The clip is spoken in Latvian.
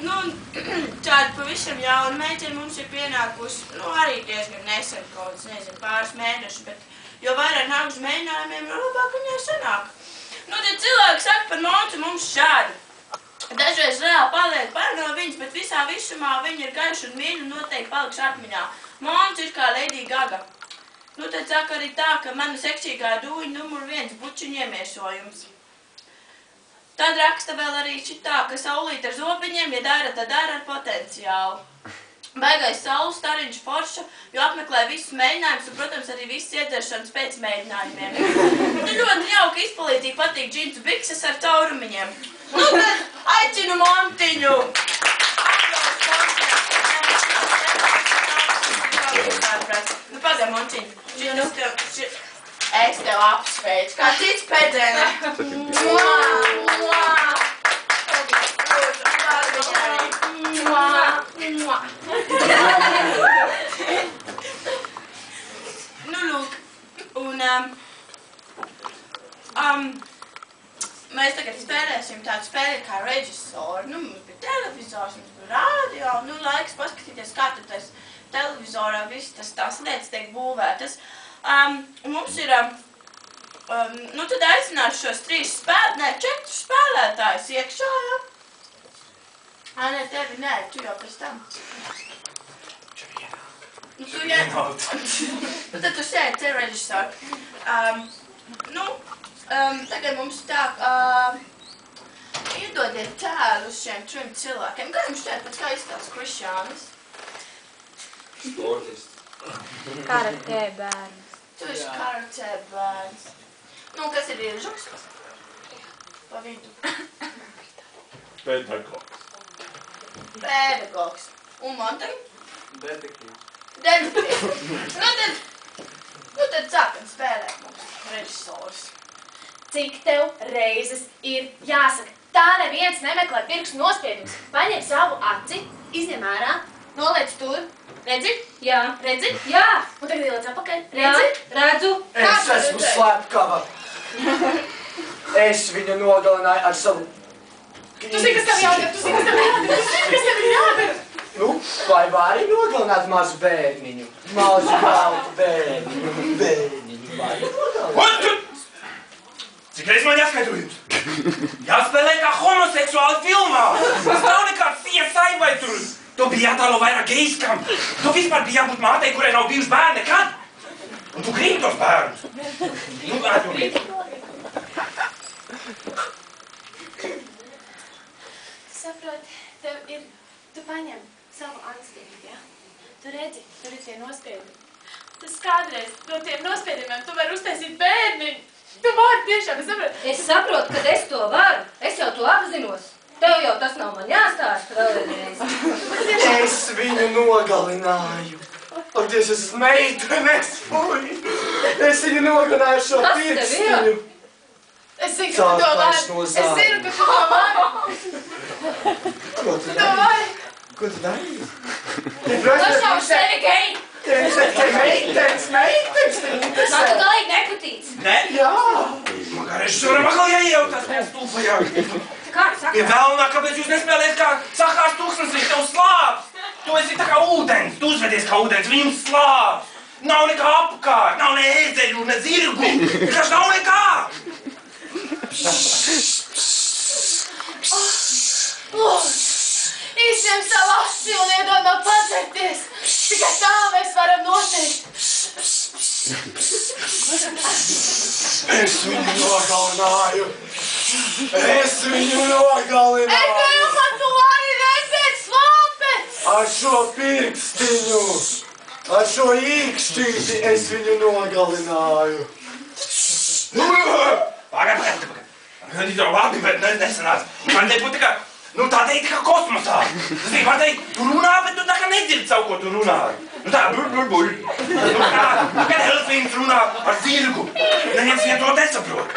Nu, tāda pavisam jauna meitene mums ir pienākusi, nu, arī diezgan nesen kaut kāds, nezinu, pāris mēnešus, bet jo vairāk nāk uz mēģinājumiem, jo labāk viņai sanāk. Nu, tad cilvēki saka par Montu mums šādi. Dažreiz reāli paliek par no viņas, bet visā visumā viņa ir gaiša un mīļa un noteikti paliks atmiņā. Monts ir kā Lady Gaga. Nu, tad saka arī tā, ka mana seksīgā dūņa numur 1 bučiņu iemiesojums. Tad raksta vēl arī šitā, ka saulīt ar zobiņiem, ja dara, tad dara ar potenciālu. Baigais saules stariņš forša, jo apmeklē visus mēģinājumus un, protams, arī visas iedzeršanas pēc mēģinājumiem. Nu, ļoti jauka izpalīdzība patīk džinsu bikses ar caurumiņiem. Nu, tad aicinu Montiņu! Nu, pagā, Montiņu. Es tev apsveicu, kā cits pēdēnē. Nu, lūk, un mēs tagad spēlēsim tādu spēli kā režisori. Nu, mums bija televizors, mums bija rādio, nu, laiks paskatīties, kā tad tas televizorā viss tās lietas tiek būvētas. Un mums ir, nu, tad aicināšu šos 4 spēlētājus iekšā, ja? Nē, tevi nē, tu jau pēc tam. Nu, tu nu, tad tu sēdi, te režisori. Nu, tagad mums tā, iedodiet tēlus šiem 3 cilvēkiem. Kā jums šķiet, pēc kā izstāsts Krišjānis? Sportists. Karatē bērns. Tu esi karatē bērns. Nu, kas ir Ilžuks? Pa vidu. Pedagogs. Pedagogs. Un Montaņ? Detektīvs. Detektīvs. Nu tad sākam spēlēt mums režisors. Cik tev reizes ir jāsaka? Tā neviens nemeklē pirkstu nospiedumus. Paņem savu aci, izņem ārā, noliec tur. Redzi? Jā. Redzi? Jā. Un tagad ieliec apakaļ. Redzi? Redzu. Es esmu slepkava. Es viņu nogalināju ar savu... Tu zini, kas tev jādara? Tu zini, kas tev jādara? Tu zini, kas tev jādara? Nu, vai vari nogalināt mazu bērniņu? Mazu baltu bērniņu. Vari nogalināt? Cik reiz man jāskaidro jums? Jāspēlē kā homoseksuāli filmā. Tas nav nekāds CSI vai tur. Tu biji jātālo vairāk geiskam. Tu vispār biji jābūt mātei, kurai nav bijuši bērni nekad. Un tu gribi tos bērnus. Nu, atdodiet. Saproti, tev ir... Tu paņem savu anstību, ja? Tu redzi, tur ir tie nospiedumi. Tas kādreiz no tiem nospiedumiem tu vari uztaisīt bērniņu. Tu vari tiešām, saproti? Es saprotu, ka es to varu. Es jau to apzinos. Tev jau tas nav man jāstāsta vēlreiz. Es viņu nogalināju. Ak, Dievs, es esmu meitenes, fuj. Es viņu nogalināju šo pirkstiņu. Es zinu, ka tu to vari. Es zinu, ka tu to vari. Ko tu dari? Ko tu darīji? Pašām sevi geji. Meitenes. Man tu galīgi nepatīc. Ne? Jā. Man kā režisoram atkal jāiejautās mēs stulpajā. Kā saka? Ja vēlnā, kāpēc jūs nespēlējat kā sakās tūkstnesīs, tev slāps? Tu esi tā kā ūdens, tu uzvedies kā ūdens, viņam slāps. Nav nekā apkārt, nav ne ēzeļu, ne zirgu. Vienkārši nav nekā. Izņem savu asi un iedod man padzerties. Tikai tā mēs varam noteikt. Es viņu nogalināju. Es viņu nogalināju. Es tev, ka tu vari redzēt slāpes. Ar šo pirkstiņu, ar šo īkšķīti es viņu nogalināju. Pagad. Tas jau labi, bet nesanāc. Man te būtu tikai, nu tā teikt, kā kosmosā. Tas bija, var teikt, tu runā, bet tu tā kā nedzirdi savu, ko tu runā. Nu tā, buļ. Nu kā, kad Helfings runā ar zirgu. Neviens vien to nesaprot.